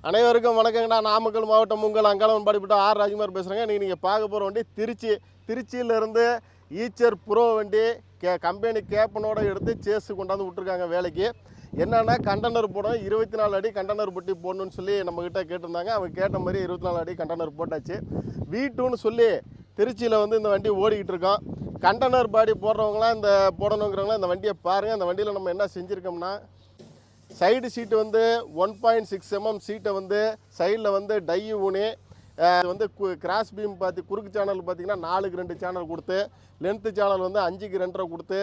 அனைவருக்கும் வணக்கங்கண்ணா. நாமக்கல் மாவட்டம் உங்கள் அங்காளவன் பாடிப்பட்ட ஆர் ராஜ்குமார் பேசுகிறேங்க. இன்றைக்கி நீங்கள் பார்க்க போகிற வண்டி திருச்சியிலேருந்து ஈச்சர் ப்ரோ வண்டி கம்பெனி கேப்பனோட எடுத்து சேஸு கொண்டாந்து விட்ருக்காங்க வேலைக்கு. என்னென்னா கண்டெய்னர் போடணும், 24 அடி கண்டெய்னர் பொட்டி போடணும்னு சொல்லி நம்மக்கிட்ட கேட்டிருந்தாங்க. அவங்க கேட்ட மாதிரி 24 அடி கண்டெய்னர் போட்டாச்சு. வீட்டுன்னு சொல்லி திருச்சியில் இந்த வண்டி ஓடிக்கிட்டு இருக்கோம். கண்டெய்னர் பாடி போடுறவங்களாம் இந்த போடணுங்கிறவங்களாம் இந்த வண்டியை பாருங்கள். அந்த வண்டியில் நம்ம என்ன செஞ்சுருக்கோம்னா, சைடு சீட்டு 1.6 mm சீட்டை சைடில் டை ஊனி கிராஸ் பீம் பார்த்து குறுக்கு சேனல் பார்த்திங்கன்னா 4க்கு 2 சேனல் கொடுத்து, லென்த்து சேனல் 5க்கு 2.5 கொடுத்து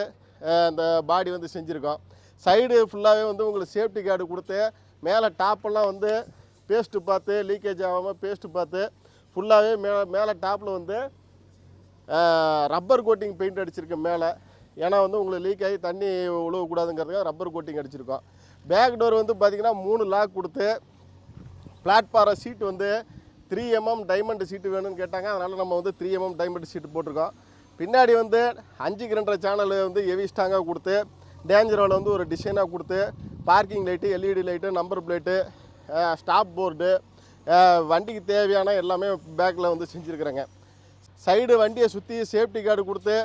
இந்த பாடி செஞ்சுருக்கோம். சைடு ஃபுல்லாகவே உங்களுக்கு சேஃப்டி கார்டு கொடுத்து, மேலே டாப்பெல்லாம் பேஸ்ட்டு பார்த்து லீக்கேஜ் ஆகாமல் பேஸ்ட்டு பார்த்து ஃபுல்லாகவே மேலே டாப்பில் ரப்பர் கோட்டிங் பெயிண்ட் அடிச்சிருக்கேன் மேலே. ஏன்னா உங்களுக்கு லீக் ஆகி தண்ணி உழுவக்கூடாதுங்கிறதுக்காக ரப்பர் கோட்டிங் அடிச்சிருக்கோம். பேக் டோர் பார்த்திங்கன்னா 3 லாக் கொடுத்து, பிளாட்பாரம் சீட்டு 3 mm டைமண்ட் சீட்டு வேணும்னு கேட்டாங்க. அதனால் நம்ம 3 mm டைமண்ட் சீட்டு போட்டிருக்கோம். பின்னாடி 5க்கு 2.5 சேனல் ஹெவி ஸ்ட்ராங்காக கொடுத்து, டேஞ்சரோவில் ஒரு டிசைனாக கொடுத்து, parking light, LED light, number plate, stop board, வண்டிக்கு தேவையான எல்லாமே பேக்கில் செஞ்சுருக்குறேங்க. சைடு வண்டியை சுற்றி சேஃப்டி கார்டு கொடுத்து,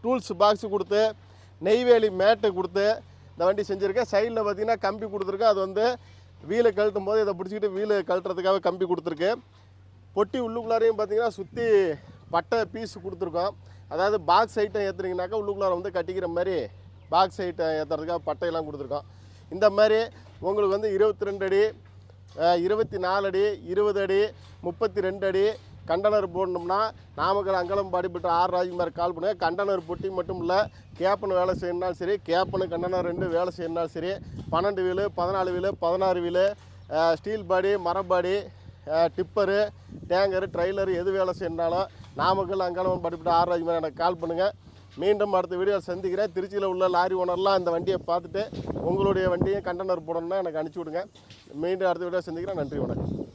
டூல்ஸ் பாக்ஸு கொடுத்து, நெய்வேலி மேட்டு கொடுத்து இந்த வண்டி செஞ்சுருக்கேன். சைடில் பார்த்திங்கன்னா கம்பி கொடுத்துருக்கேன். அது வீலை கழட்டும் போது இதை பிடிச்சிக்கிட்டு வீலை கழட்டுறதுக்காக கம்பி கொடுத்துருக்கு. பொட்டி உள்ளுக்குள்ளாரையும் பார்த்திங்கன்னா சுற்றி பட்டை பீஸ் கொடுத்துருக்கோம். அதாவது பாக்ஸ் ஐட்டம் ஏற்றுனீங்கனாக்கா உள்ளுக்குள்ளார கட்டிக்கிற மாதிரி பாக்ஸ் ஐட்டம் ஏற்றுறதுக்காக பட்டையெல்லாம் கொடுத்துருக்கோம். இந்த மாதிரி உங்களுக்கு 22 அடி, 24 அடி, 20 அடி, 32 அடி கண்டெய்னர் போடணும்னா நாமக்கல் அங்காளவன் பாடிப்பட்ட ஆர் ராஜ்குமார் கால் பண்ணுங்கள். கண்டெய்னர் பொட்டி மட்டும் இல்லை, கேப்பனு வேலை செய்யணுனாலும் சரி, கேப்பனு கண்டெய்னர் 2 வேலை செய்யணுனாலும் சரி, 12 wheel, 14 wheel, 16 wheel, steel body, மரப்பாடி, டிப்பரு, டேங்கரு, ட்ரைலரு எது வேலை செய்யணுனாலும் நாமக்கல் அங்காளவன் பாடிப்பட்ட ஆர் ராஜ்குமார் எனக்கு கால் பண்ணுங்கள். மீண்டும் அடுத்த வீடியோ சந்திக்கிறேன். திருச்சியில் உள்ள லாரி ஓனர்லாம் இந்த வண்டியை பார்த்துட்டு உங்களுடைய வண்டியை கண்டெய்னர் போடணுன்னா எனக்கு அனுப்பிச்சி விடுங்க. மீண்டும் அடுத்த வீடியோ சந்திக்கிறேன். நன்றி, வணக்கம்.